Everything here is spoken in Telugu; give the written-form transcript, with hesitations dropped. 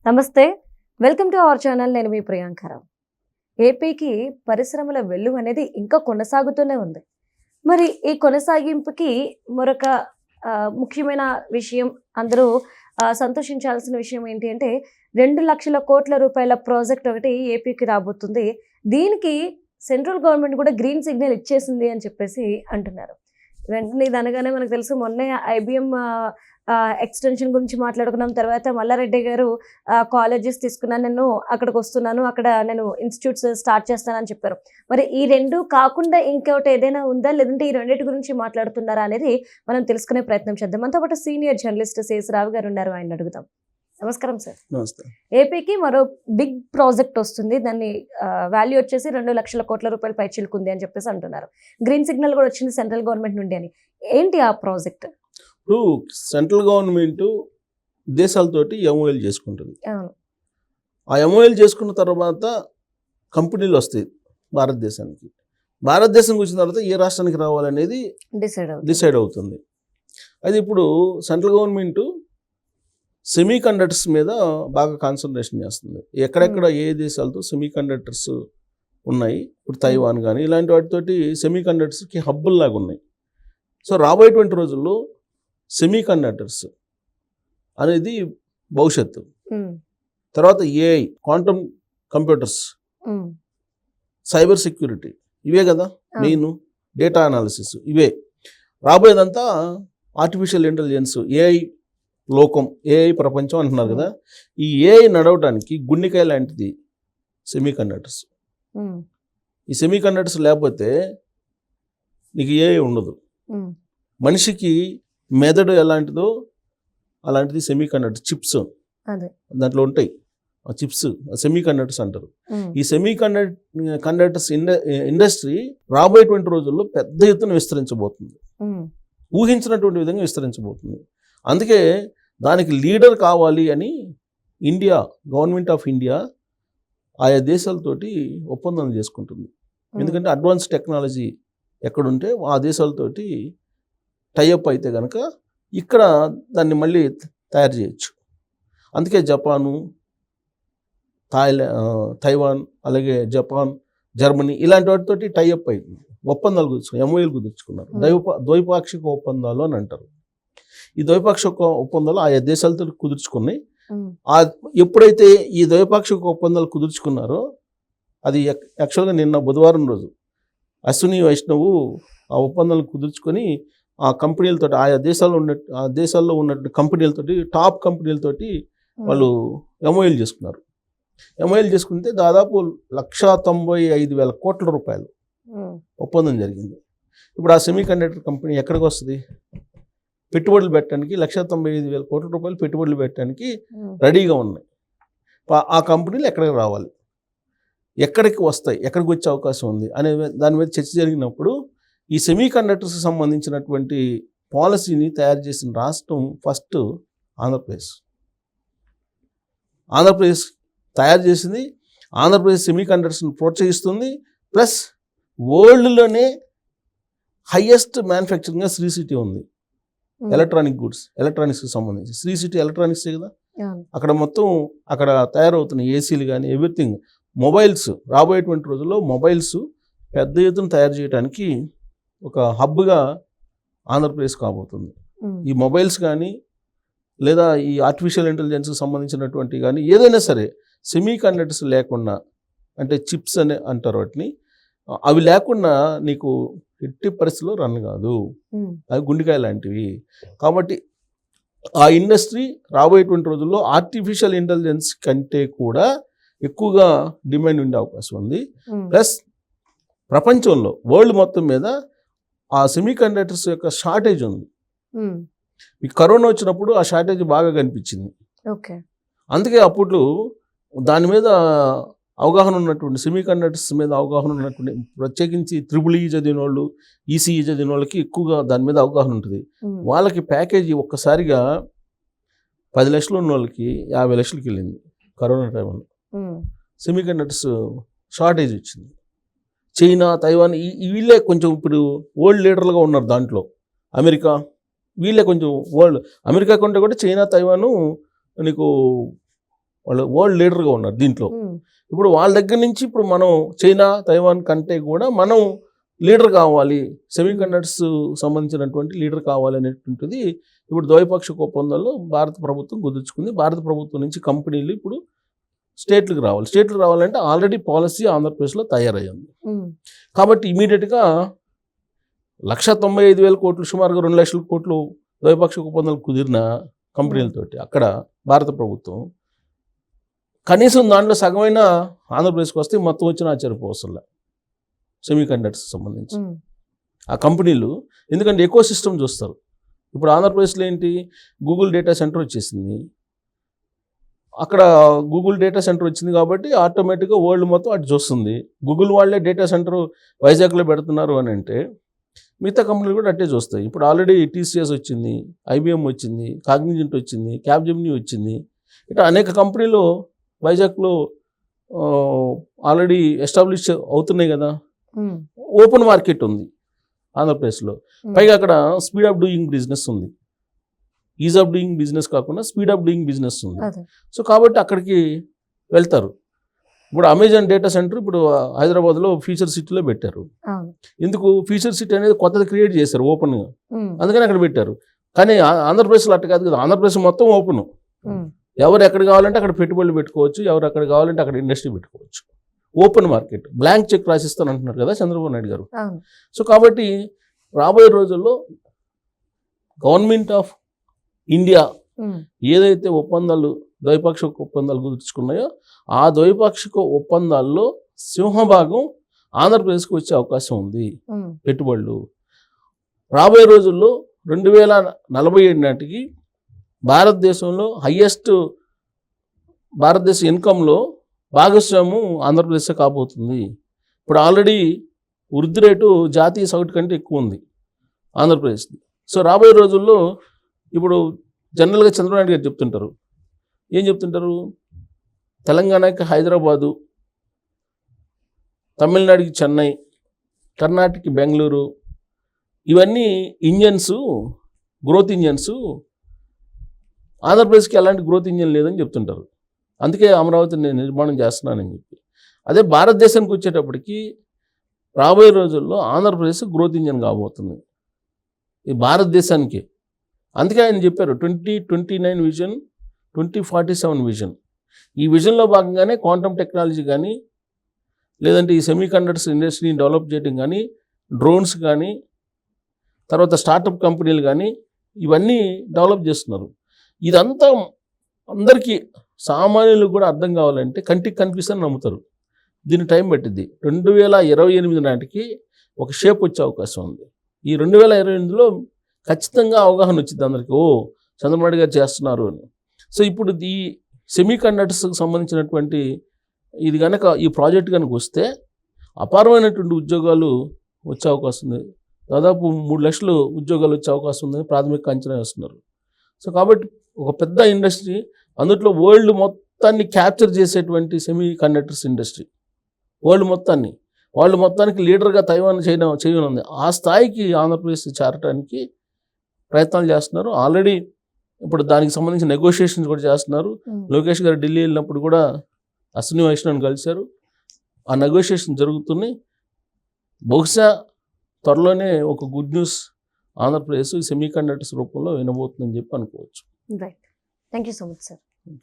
నమస్తే, వెల్కమ్ టు అవర్ ఛానల్. నేను మీ ప్రియాంకరావు. ఏపీకి పరిశ్రమల వెల్లు అనేది ఇంకా కొనసాగుతూనే ఉంది. మరి ఈ కొనసాగింపుకి మరొక ముఖ్యమైన విషయం, అందరూ సంతోషించాల్సిన విషయం ఏంటి అంటే 2 లక్షల కోట్ల రూపాయల ప్రాజెక్ట్ ఒకటి ఏపీకి రాబోతుంది. దీనికి సెంట్రల్ గవర్నమెంట్ కూడా గ్రీన్ సిగ్నల్ ఇచ్చేసింది అని చెప్పేసి అంటున్నారు. వెంటనే ఇది అనగానే మనకు తెలుసు, మొన్నే ఐబిఎం ఎక్స్టెన్షన్ గురించి మాట్లాడుకున్నాం. తర్వాత మల్లారెడ్డి గారు కాలేజెస్ తీసుకున్నాను, నేను అక్కడికి వస్తున్నాను, అక్కడ నేను ఇన్స్టిట్యూట్స్ స్టార్ట్ చేస్తానని చెప్పారు. మరి ఈ రెండు కాకుండా ఇంకొకటి ఏదైనా ఉందా, లేదంటే ఈ రెండింటి గురించి మాట్లాడుతున్నారా అనేది మనం తెలుసుకునే ప్రయత్నం చేద్దాం. మనతో పాటు సీనియర్ జర్నలిస్ట్ సిఎస్ రావు గారు ఉన్నారు, ఆయన అడుగుదాం. నమస్కారం సార్. నమస్తే. ఏపీకి మరో బిగ్ ప్రాజెక్ట్ వస్తుంది, దాన్ని వాల్యూ వచ్చేసి 2 లక్షల కోట్ల రూపాయలు పైచిలుకుంది అని చెప్పేసి అంటున్నారు. గ్రీన్ సిగ్నల్ కూడా వచ్చింది సెంట్రల్ గవర్నమెంట్ నుండి అని. ఏంటి ఆ ప్రాజెక్ట్? ఇప్పుడు సెంట్రల్ గవర్నమెంట్ దేశాలతోటి ఎంఓఎల్ చేసుకుంటుంది. ఆ ఎంఓఎల్ చేసుకున్న తర్వాత కంపెనీలు వస్తాయి భారతదేశానికి. భారతదేశంకి వచ్చిన తర్వాత ఏ రాష్ట్రానికి రావాలనేది డిసైడ్ అవుతుంది. అది ఇప్పుడు సెంట్రల్ గవర్నమెంట్ సెమీ కండక్టర్స్ మీద బాగా కాన్సన్ట్రేషన్ చేస్తుంది. ఎక్కడెక్కడ ఏ దేశాలతో సెమీ కండక్టర్స్ ఉన్నాయి, ఇప్పుడు తైవాన్ కానీ ఇలాంటి వాటితోటి సెమీ కండక్టర్స్కి హబ్బుల్లాగా ఉన్నాయి. సో రాబోయేటువంటి రోజుల్లో సెమీ కండక్టర్స్ అనేది భవిష్యత్తు. తర్వాత AI, quantum computers, cyber security, ఇవే కదా మెయిన్. డేటా అనాలిసిస్, ఇవే రాబోయేదంతా. ఆర్టిఫిషియల్ ఇంటెలిజెన్స్, ఏఐ లోకం, ఏఐ ప్రపంచం అంటున్నారు కదా. ఈ ఏఐ నడవడానికి గుండెకాయ లాంటిది సెమీ కండక్టర్స్. ఈ సెమీ కండక్టర్స్ లేకపోతే నీకు ఏఐ ఉండదు. మనిషికి మెదడు ఎలాంటిదో అలాంటిది సెమీ కండక్టర్ చిప్స్ దాంట్లో ఉంటాయి. ఆ చిప్స్ సెమీ కండక్టర్స్ అంటారు. ఈ సెమీ కండక్టర్స్ ఇండస్ట్రీ రాబోయేటువంటి రోజుల్లో పెద్ద ఎత్తున విస్తరించబోతుంది, ఊహించినటువంటి విధంగా విస్తరించబోతుంది. అందుకే దానికి లీడర్ కావాలి అని ఇండియా, గవర్నమెంట్ ఆఫ్ ఇండియా ఆయా దేశాలతోటి ఒప్పందాలు చేసుకుంటుంది. ఎందుకంటే అడ్వాన్స్ టెక్నాలజీ ఎక్కడుంటే ఆ దేశాలతోటి టైఅప్ అయితే కనుక ఇక్కడ దాన్ని మళ్ళీ తయారు చేయొచ్చు. అందుకే జపాను, తైవాన్, అలాగే జపాన్, జర్మనీ ఇలాంటి వాటితోటి టైఅప్ అయింది, ఒప్పందాలు కుదుర్చుకున్నారు, ఎంఓఎల్ కుదుర్చుకున్నారు. ద్వైపాక్షిక ఒప్పందాలు అని అంటారు. ఈ ద్వైపాక్షిక ఒప్పందాలు ఆయా దేశాలతో కుదుర్చుకున్నాయి. ఎప్పుడైతే ఈ ద్వైపాక్షిక ఒప్పందాలు కుదుర్చుకున్నారో, అది యాక్చువల్గా నిన్న బుధవారం రోజు అశ్విని వైష్ణవ్ ఆ ఒప్పందాలను కుదుర్చుకొని ఆ కంపెనీలతో, ఆయా దేశాల్లో ఉన్నటువంటి కంపెనీలతోటి, టాప్ కంపెనీలతోటి వాళ్ళు ఎంఓఎల్ చేసుకున్నారు. ఎంఓఎల్ చేసుకుంటే దాదాపు 1,95,000 కోట్ల రూపాయలు ఒప్పందం జరిగింది. ఇప్పుడు ఆ సెమీ కండక్టర్ కంపెనీ ఎక్కడికి వస్తుంది? పెట్టుబడులు పెట్టడానికి 1,95,000 కోట్ల రూపాయలు పెట్టుబడులు పెట్టడానికి రెడీగా ఉన్నాయి. ఆ కంపెనీలు ఎక్కడికి రావాలి, ఎక్కడికి వస్తాయి, ఎక్కడికి వచ్చే అవకాశం ఉంది అనే దాని మీద చర్చ జరిగినప్పుడు ఈ సెమీ కండక్టర్స్కి సంబంధించినటువంటి పాలసీని తయారు చేసిన రాష్ట్రం ఫస్ట్ ఆంధ్రప్రదేశ్. ఆంధ్రప్రదేశ్ తయారు చేసింది. ఆంధ్రప్రదేశ్ సెమీ కండక్టర్స్ని ప్రోత్సహిస్తుంది. ప్లస్ వరల్డ్లోనే హైయెస్ట్ మ్యానుఫ్యాక్చరింగ్గా శ్రీ సిటీ ఉంది. ఎలక్ట్రానిక్ గుడ్స్, ఎలక్ట్రానిక్స్కి సంబంధించి శ్రీ సిటీ ఎలక్ట్రానిక్సే కదా. అక్కడ మొత్తం అక్కడ తయారవుతున్నాయి ఏసీలు కానీ ఎవ్రీథింగ్. మొబైల్స్, రాబోయేటువంటి రోజుల్లో మొబైల్స్ పెద్ద ఎత్తున తయారు చేయడానికి ఒక హబ్గా ఆంధ్రప్రదేశ్ కాబోతుంది. ఈ మొబైల్స్ కానీ లేదా ఈ ఆర్టిఫిషియల్ ఇంటెలిజెన్స్కి సంబంధించినటువంటి కానీ ఏదైనా సరే సెమీ కండక్టర్స్ లేకుండా, అంటే చిప్స్ అని అంటారు వాటిని, అవి లేకుండా నీకు ఎట్టి పరిస్థితిలో రన్ కాదు. అవి గుండెకాయ లాంటివి. కాబట్టి ఆ ఇండస్ట్రీ రాబోయేటువంటి రోజుల్లో ఆర్టిఫిషియల్ ఇంటెలిజెన్స్ కంటే కూడా ఎక్కువగా డిమాండ్ ఉండే అవకాశం ఉంది. ప్లస్ ప్రపంచంలో, వరల్డ్ మొత్తం మీద ఆ సెమీ కండక్టర్స్ యొక్క షార్టేజ్ ఉంది. ఈ కరోనా వచ్చినప్పుడు ఆ షార్టేజ్ బాగా కనిపించింది. అందుకే అప్పుడు దాని మీద అవగాహన ఉన్నటువంటి, సెమీ కండక్టర్స్ మీద అవగాహన ఉన్నటువంటి, ప్రత్యేకించి ట్రిపుల్ ఈ చదివిన వాళ్ళు, ఈసీఈ చదివిన వాళ్ళకి ఎక్కువగా దాని మీద అవగాహన ఉంటుంది. వాళ్ళకి ప్యాకేజీ ఒక్కసారిగా 10 లక్షలు ఉన్న వాళ్ళకి 50 లక్షలకి వెళ్ళింది కరోనా టైంలో. సెమీ కండక్టర్స్ షార్టేజ్ వచ్చింది. చైనా, తైవాన్ వీళ్ళే కొంచెం ఇప్పుడు వరల్డ్ లీడర్లుగా ఉన్నారు దాంట్లో. అమెరికా వీళ్ళే కొంచెం వరల్డ్, అమెరికా కంటే కూడా చైనా, తైవాను నీకు వాళ్ళు వరల్డ్ లీడర్గా ఉన్నారు దీంట్లో. ఉమ్, ఇప్పుడు వాళ్ళ దగ్గర నుంచి ఇప్పుడు మనం చైనా, తైవాన్ కంటే కూడా మనం లీడర్ కావాలి, సెమీ కండక్టర్స్ సంబంధించినటువంటి లీడర్ కావాలి అనేటువంటిది ఇప్పుడు ద్వైపాక్షిక ఒప్పందాల్లో భారత ప్రభుత్వం కుదుర్చుకుంది. భారత ప్రభుత్వం నుంచి కంపెనీలు ఇప్పుడు స్టేట్లకు రావాలి. స్టేట్లకు రావాలంటే ఆల్రెడీ పాలసీ ఆంధ్రప్రదేశ్లో తయారయ్యింది. ఉమ్, కాబట్టి ఇమీడియట్గా 1,95,000 కోట్లు, సుమారుగా 2 లక్షల కోట్లు ద్వైపాక్షిక ఒప్పందాలు కుదిరిన కంపెనీలతోటి అక్కడ భారత ప్రభుత్వం కనీసం దాంట్లో సగమైన ఆంధ్రప్రదేశ్కి వస్తే మొత్తం వచ్చిన ఆశ్చర్యపోవసంలా సెమీ కండక్టర్స్ సంబంధించి ఉమ్, ఆ కంపెనీలు. ఎందుకంటే ఎకో సిస్టమ్ చూస్తారు. ఇప్పుడు ఆంధ్రప్రదేశ్లో ఏంటి, గూగుల్ డేటా సెంటర్ వచ్చేసింది. అక్కడ గూగుల్ డేటా సెంటర్ వచ్చింది కాబట్టి ఆటోమేటిక్గా వరల్డ్ మొత్తం అటు చూస్తుంది. గూగుల్ వాళ్ళే డేటా సెంటర్ వైజాగ్లో పెడుతున్నారు అని అంటే మిగతా కంపెనీలు కూడా అట్టే చూస్తాయి. ఇప్పుడు ఆల్రెడీ టీసీఎస్ వచ్చింది, ఐబిఎం వచ్చింది, కాగ్నిజెంట్ వచ్చింది, క్యాప్జెమినీ వచ్చింది. ఇట్లా అనేక కంపెనీలు వైజాగ్లో ఆల్రెడీ ఎస్టాబ్లిష్ అవుతున్నాయి కదా. ఉమ్, ఓపెన్ మార్కెట్ ఉంది ఆంధ్రప్రదేశ్లో. పైగా అక్కడ స్పీడ్ ఆఫ్ డూయింగ్ బిజినెస్ ఉంది. ఈజ్ ఆఫ్ డూయింగ్ బిజినెస్ కాకుండా స్పీడ్ ఆఫ్ డూయింగ్ బిజినెస్ ఉంది. అదే. సో కాబట్టి అక్కడికి వెళ్తారు. ఇప్పుడు అమెజాన్ డేటా సెంటర్ ఇప్పుడు హైదరాబాద్లో ఫ్యూచర్ సిటీలో పెట్టారు. అవును. ఎందుకు, ఫ్యూచర్ సిటీ అనేది కొత్తది క్రియేట్ చేశారు ఓపెన్గా, ఉమ్, అందుకని అక్కడ పెట్టారు. కానీ ఆంధ్రప్రదేశ్లో అట్ట కాదు కదా. ఆంధ్రప్రదేశ్ మొత్తం ఓపెన్. ఉమ్, ఎవరు ఎక్కడ కావాలంటే అక్కడ పెట్టుబడులు పెట్టుకోవచ్చు, ఎవరు అక్కడ కావాలంటే అక్కడ ఇండస్ట్రీ పెట్టుకోవచ్చు. Open market. బ్లాంక్ చెక్ రాసిస్తాను అంటున్నారు కదా చంద్రబాబు నాయుడు గారు. అవును. సో కాబట్టి రాబోయే రోజుల్లో గవర్నమెంట్ ఆఫ్ ఇండియా ఉమ్, ఏదైతే ఒప్పందాలు ద్వైపాక్షిక ఒప్పందాలు కుదుర్చుకున్నాయో ఆ ద్వైపాక్షిక ఒప్పందాల్లో సింహభాగం ఆంధ్రప్రదేశ్కి వచ్చే అవకాశం ఉంది. ఉమ్, పెట్టుబడులు రాబోయే రోజుల్లో 2047 నాటికి భారతదేశంలో హయ్యెస్ట్ భారతదేశ ఇన్కంలో భాగస్వామ్యం ఆంధ్రప్రదేశ్ కాబోతుంది. ఇప్పుడు ఆల్రెడీ వృద్ధి రేటు జాతీయ సగటు కంటే ఎక్కువ ఉంది ఆంధ్రప్రదేశ్ది. సో రాబోయే రోజుల్లో ఇప్పుడు జనరల్గా చంద్రబాబు నాయుడు గారు చెప్తుంటారు, ఏం చెప్తుంటారు, తెలంగాణకి హైదరాబాదు, తమిళనాడుకి చెన్నై, కర్ణాటకకి బెంగళూరు, ఇవన్నీ ఇంజన్స్, గ్రోత్ ఇంజన్స్. ఆంధ్రప్రదేశ్కి ఎలాంటి గ్రోత్ ఇంజన్ లేదని చెప్తుంటారు. అందుకే అమరావతి నేను నిర్మాణం చేస్తున్నానని చెప్పి. అదే భారతదేశానికి వచ్చేటప్పటికి రాబోయే రోజుల్లో ఆంధ్రప్రదేశ్ గ్రోత్ ఇంజన్ కాబోతుంది ఈ భారతదేశానికి. అందుకే ఆయన చెప్పారు 2029 విజన్, 2047 విజన్. ఈ విజన్లో భాగంగానే క్వాంటమ్ టెక్నాలజీ కానీ, లేదంటే ఈ సెమీ కండక్టర్స్ ఇండస్ట్రీని డెవలప్ చేయడం కానీ, డ్రోన్స్ కానీ, తర్వాత స్టార్టప్ కంపెనీలు కానీ ఇవన్నీ డెవలప్ చేస్తున్నారు. ఇదంతా అందరికీ సామాన్యులకు కూడా అర్థం కావాలంటే కంటికి కనిపిస్తుందని నమ్ముతారు. దీని టైం పట్టింది. 2028 నాటికి ఒక షేప్ వచ్చే అవకాశం ఉంది. ఈ 2028లో ఖచ్చితంగా అవగాహన వచ్చింది అందరికీ, ఓ చంద్రబాబు నాయుడు గారు చేస్తున్నారు అని. సో ఇప్పుడు ఈ సెమీ కండక్టర్స్కి సంబంధించినటువంటి ఇది కనుక, ఈ ప్రాజెక్ట్ కనుక వస్తే అపారమైనటువంటి ఉద్యోగాలు వచ్చే అవకాశం ఉంది. దాదాపు 3 లక్షలు ఉద్యోగాలు వచ్చే అవకాశం ఉందని ప్రాథమిక అంచనా వేస్తున్నారు. సో కాబట్టి ఒక పెద్ద ఇండస్ట్రీ, అందులో వరల్డ్ మొత్తాన్ని క్యాప్చర్ చేసేటువంటి సెమీ కండక్టర్స్ ఇండస్ట్రీ, వరల్డ్ మొత్తానికి లీడర్గా తైవాన్ చేయనుంది. ఆ స్థాయికి ఆంధ్రప్రదేశ్ చేరడానికి ప్రయత్నాలు చేస్తున్నారు. ఆల్రెడీ ఇప్పుడు దానికి సంబంధించిన నెగోషియేషన్స్ కూడా చేస్తున్నారు. లోకేష్ గారు ఢిల్లీ వెళ్ళినప్పుడు కూడా అశ్విని వైష్ణవ్ని కలిశారు. ఆ నెగోషియేషన్ జరుగుతున్నాయి. బహుశా త్వరలోనే ఒక good news Andhra Pradesh semi conductors రూపంలో వినబోతుందని చెప్పి అనుకోవచ్చు. Right. Thank you so much sir.